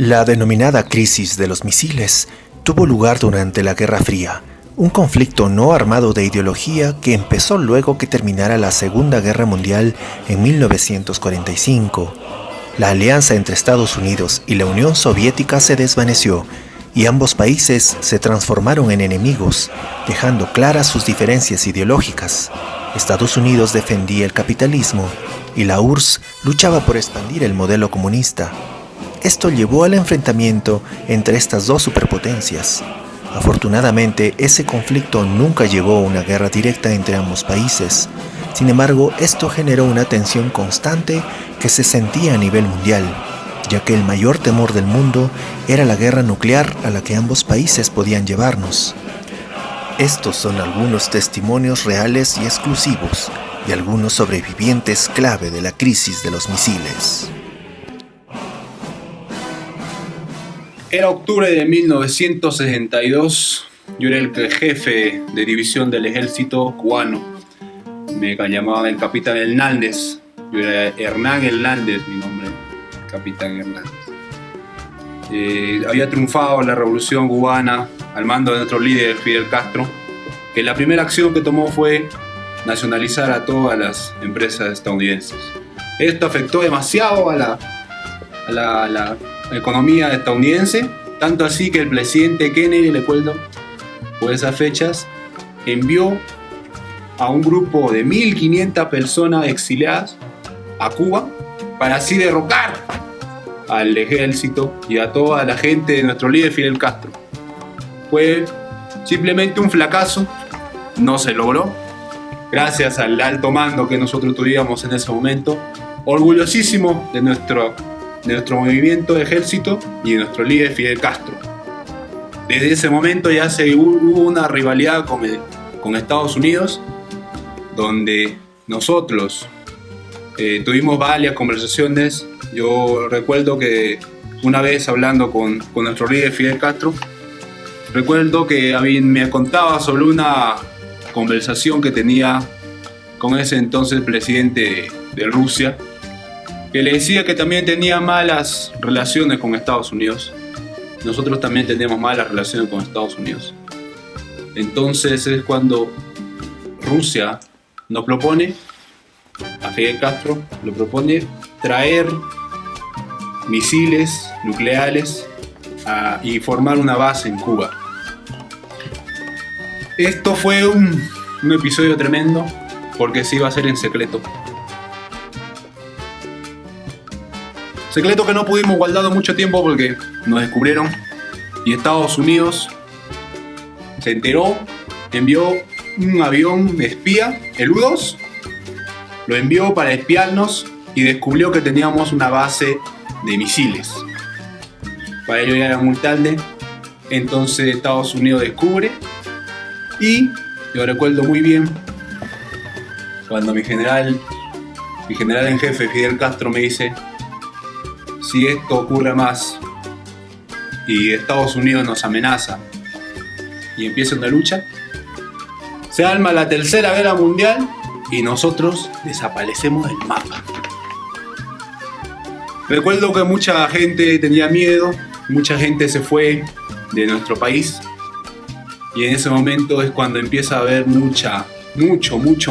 La denominada crisis de los misiles tuvo lugar durante la Guerra Fría, un conflicto no armado de ideología que empezó luego que terminara la Segunda Guerra Mundial en 1945. La alianza entre Estados Unidos y la Unión Soviética se desvaneció y ambos países se transformaron en enemigos, dejando claras sus diferencias ideológicas. Estados Unidos defendía el capitalismo y la URSS luchaba por expandir el modelo comunista. Esto llevó al enfrentamiento entre estas dos superpotencias. Afortunadamente, ese conflicto nunca llevó a una guerra directa entre ambos países. Sin embargo, esto generó una tensión constante que se sentía a nivel mundial, ya que el mayor temor del mundo era la guerra nuclear a la que ambos países podían llevarnos. Estos son algunos testimonios reales y exclusivos de algunos sobrevivientes clave de la crisis de los misiles. Era octubre de 1962, yo era el jefe de división del ejército cubano. Me llamaban el capitán Hernández, yo era Hernán Hernández, mi nombre, capitán Hernández. Había triunfado la revolución cubana al mando de nuestro líder Fidel Castro, que la primera acción que tomó fue nacionalizar a todas las empresas estadounidenses. Esto afectó demasiado a la economía estadounidense, tanto así que el presidente Kennedy, recuerdo, por esas fechas, envió a un grupo de 1.500 personas exiliadas a Cuba para así derrocar al ejército y a toda la gente de nuestro líder Fidel Castro. Fue simplemente un fracaso, no se logró, gracias al alto mando que nosotros tuvíamos en ese momento, orgullosísimo de nuestro movimiento de ejército y de nuestro líder Fidel Castro. Desde ese momento ya hubo una rivalidad con Estados Unidos, donde nosotros tuvimos varias conversaciones. Yo recuerdo que una vez hablando con nuestro líder Fidel Castro, recuerdo que me contaba sobre una conversación que tenía con ese entonces presidente de Rusia, que le decía que también tenía malas relaciones con Estados Unidos. Nosotros también tenemos malas relaciones con Estados Unidos. Entonces es cuando Rusia nos propone, a Fidel Castro le propone traer misiles nucleares y formar una base en Cuba. Esto fue un episodio tremendo porque se iba a hacer en secreto. Secreto que no pudimos guardar mucho tiempo porque nos descubrieron y Estados Unidos se enteró, envió un avión espía, el U-2, lo envió para espiarnos y descubrió que teníamos una base de misiles. Para ello ya era muy tarde, entonces Estados Unidos descubre y yo recuerdo muy bien cuando mi general en jefe Fidel Castro me dice: si esto ocurre más y Estados Unidos nos amenaza y empieza una lucha, se arma la Tercera Guerra Mundial y nosotros desaparecemos del mapa. Recuerdo que mucha gente tenía miedo, mucha gente se fue de nuestro país y en ese momento es cuando empieza a haber mucho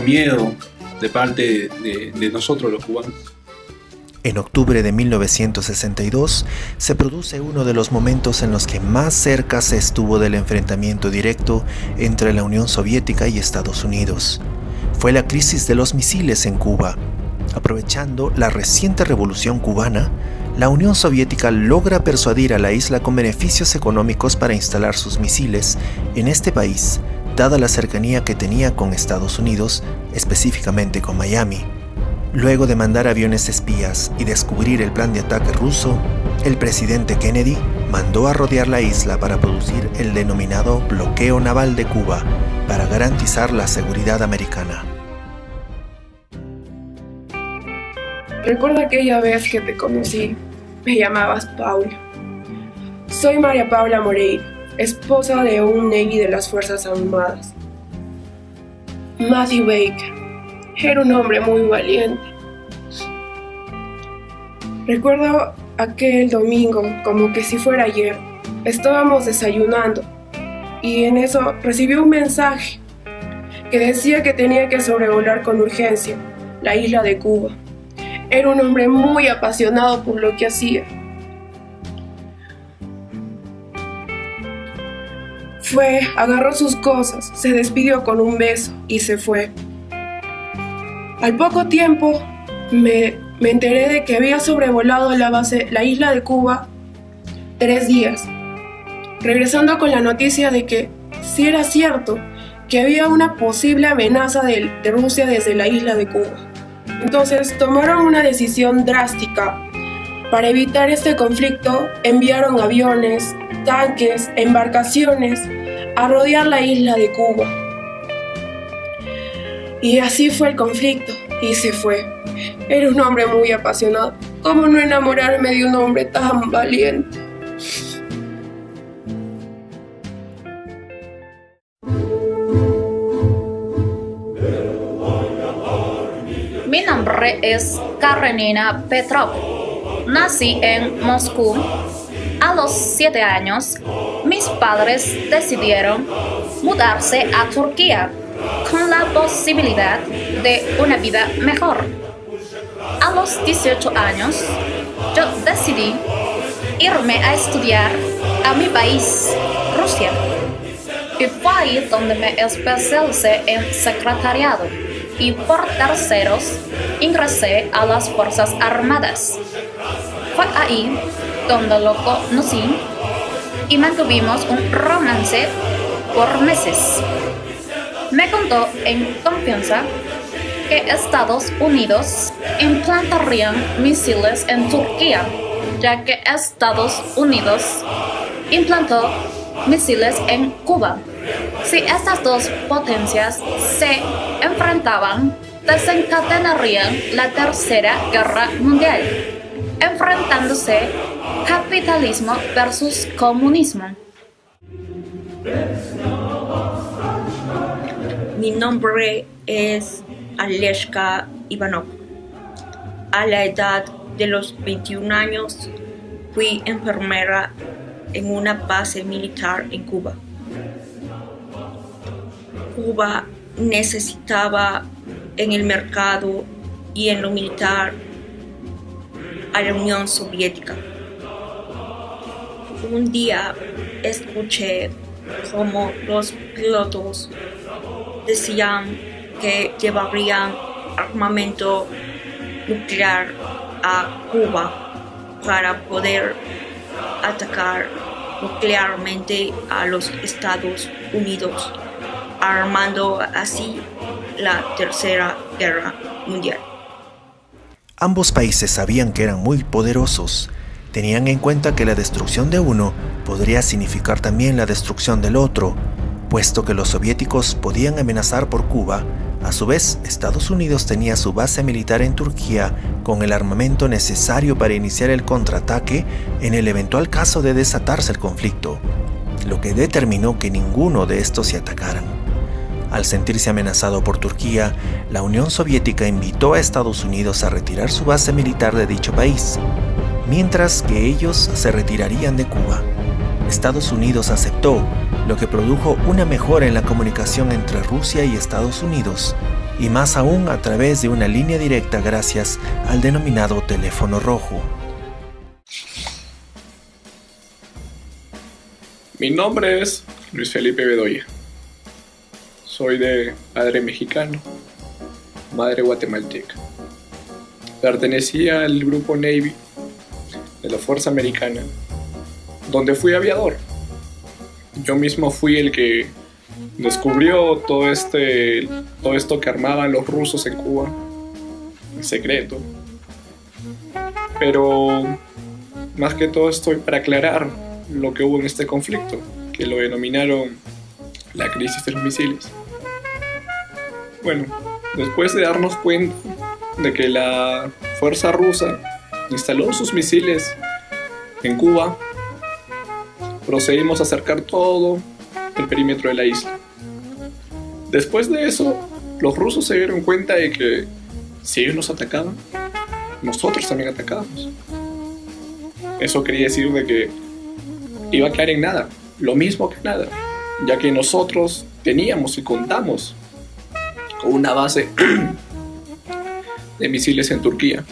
miedo de parte de nosotros los cubanos. En octubre de 1962 se produce uno de los momentos en los que más cerca se estuvo del enfrentamiento directo entre la Unión Soviética y Estados Unidos. Fue la crisis de los misiles en Cuba. Aprovechando la reciente revolución cubana, la Unión Soviética logra persuadir a la isla con beneficios económicos para instalar sus misiles en este país, dada la cercanía que tenía con Estados Unidos, específicamente con Miami. Luego de mandar aviones espías y descubrir el plan de ataque ruso, el presidente Kennedy mandó a rodear la isla para producir el denominado bloqueo naval de Cuba para garantizar la seguridad americana. Recuerdo aquella vez que te conocí, me llamabas Paula. Soy María Paula Moreira, esposa de un Navy de las Fuerzas Armadas. Matthew Baker era un hombre muy valiente. Recuerdo aquel domingo, como que si fuera ayer, estábamos desayunando y en eso recibí un mensaje que decía que tenía que sobrevolar con urgencia la isla de Cuba. Era un hombre muy apasionado por lo que hacía. Agarró sus cosas, se despidió con un beso y se fue. Al poco tiempo me enteré de que había sobrevolado la isla de Cuba 3 días, regresando con la noticia de que sí era cierto que había una posible amenaza de Rusia desde la isla de Cuba. Entonces tomaron una decisión drástica. Para evitar este conflicto, enviaron aviones, tanques, embarcaciones a rodear la isla de Cuba. Y así fue el conflicto, y se fue. Era un hombre muy apasionado. ¿Cómo no enamorarme de un hombre tan valiente? Mi nombre es Karenina Petrov. Nací en Moscú. A los 7 años, mis padres decidieron mudarse a Turquía con la posibilidad de una vida mejor. A los 18 años, yo decidí irme a estudiar a mi país, Rusia. Y fue ahí donde me especialicé en secretariado y por terceros ingresé a las Fuerzas Armadas. Fue ahí donde lo conocí y mantuvimos un romance por meses. Me contó en confianza que Estados Unidos implantarían misiles en Turquía, ya que Estados Unidos implantó misiles en Cuba. Si estas dos potencias se enfrentaban, desencadenarían la Tercera Guerra Mundial, enfrentándose capitalismo versus comunismo. Mi nombre es Aleshka Ivanov. A la edad de los 21 años fui enfermera en una base militar en Cuba. Cuba necesitaba en el mercado y en lo militar a la Unión Soviética. Un día escuché cómo los pilotos decían que llevarían armamento nuclear a Cuba para poder atacar nuclearmente a los Estados Unidos, armando así la Tercera Guerra Mundial. Ambos países sabían que eran muy poderosos. Tenían en cuenta que la destrucción de uno podría significar también la destrucción del otro, puesto que los soviéticos podían amenazar por Cuba. A su vez, Estados Unidos tenía su base militar en Turquía con el armamento necesario para iniciar el contraataque en el eventual caso de desatarse el conflicto, lo que determinó que ninguno de estos se atacaran. Al sentirse amenazado por Turquía, la Unión Soviética invitó a Estados Unidos a retirar su base militar de dicho país, mientras que ellos se retirarían de Cuba. Estados Unidos aceptó, lo que produjo una mejora en la comunicación entre Rusia y Estados Unidos, y más aún a través de una línea directa gracias al denominado teléfono rojo. Mi nombre es Luis Felipe Bedoya. Soy de padre mexicano, madre guatemalteca. Pertenecía al grupo Navy de la Fuerza Americana, donde fui aviador. Yo mismo fui el que descubrió todo esto que armaban los rusos en Cuba, en secreto. Pero más que todo estoy para aclarar lo que hubo en este conflicto, que lo denominaron la crisis de los misiles. Bueno, después de darnos cuenta de que la fuerza rusa instaló sus misiles en Cuba, procedimos a cercar todo el perímetro de la isla. Después de eso, los rusos se dieron cuenta de que si ellos nos atacaban, nosotros también atacábamos. Eso quería decir de que iba a quedar en nada, lo mismo que nada, ya que nosotros teníamos y contamos con una base de misiles en Turquía.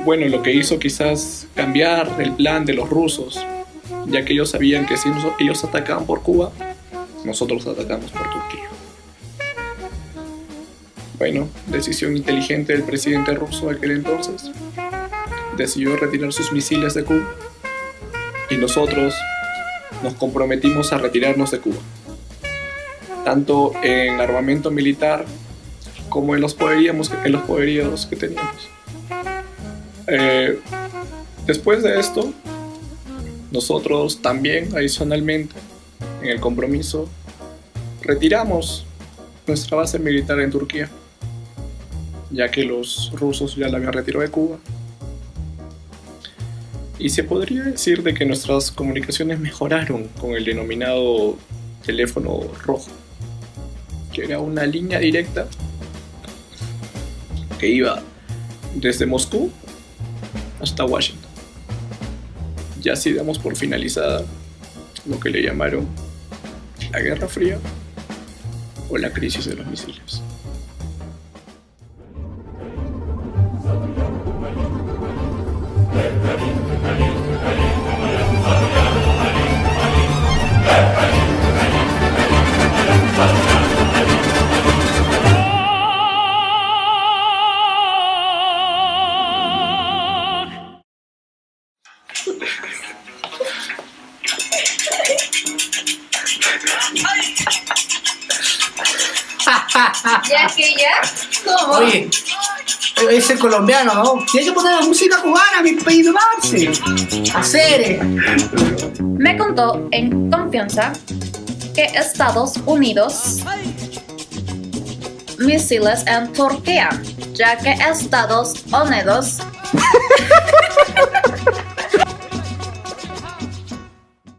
Bueno, lo que hizo quizás cambiar el plan de los rusos, ya que ellos sabían que si ellos atacaban por Cuba, nosotros atacamos por Turquía. Bueno, decisión inteligente del presidente ruso de aquel entonces. Decidió retirar sus misiles de Cuba y nosotros nos comprometimos a retirarnos de Cuba, tanto en armamento militar como en los poderíos que teníamos. Después de esto, nosotros también, adicionalmente, en el compromiso, retiramos nuestra base militar en Turquía, ya que los rusos ya la habían retirado de Cuba. Y se podría decir de que nuestras comunicaciones mejoraron con el denominado teléfono rojo, que era una línea directa que iba desde Moscú hasta Washington. Y así damos por finalizada lo que le llamaron la Guerra Fría o la crisis de los misiles. ¿Cómo? Oye, ese colombiano, ¿no? Tiene que poner la música cubana, mi país de Marce. Hacer. Me contó en confianza que Estados Unidos misiles en Turquía, ya que Estados Unidos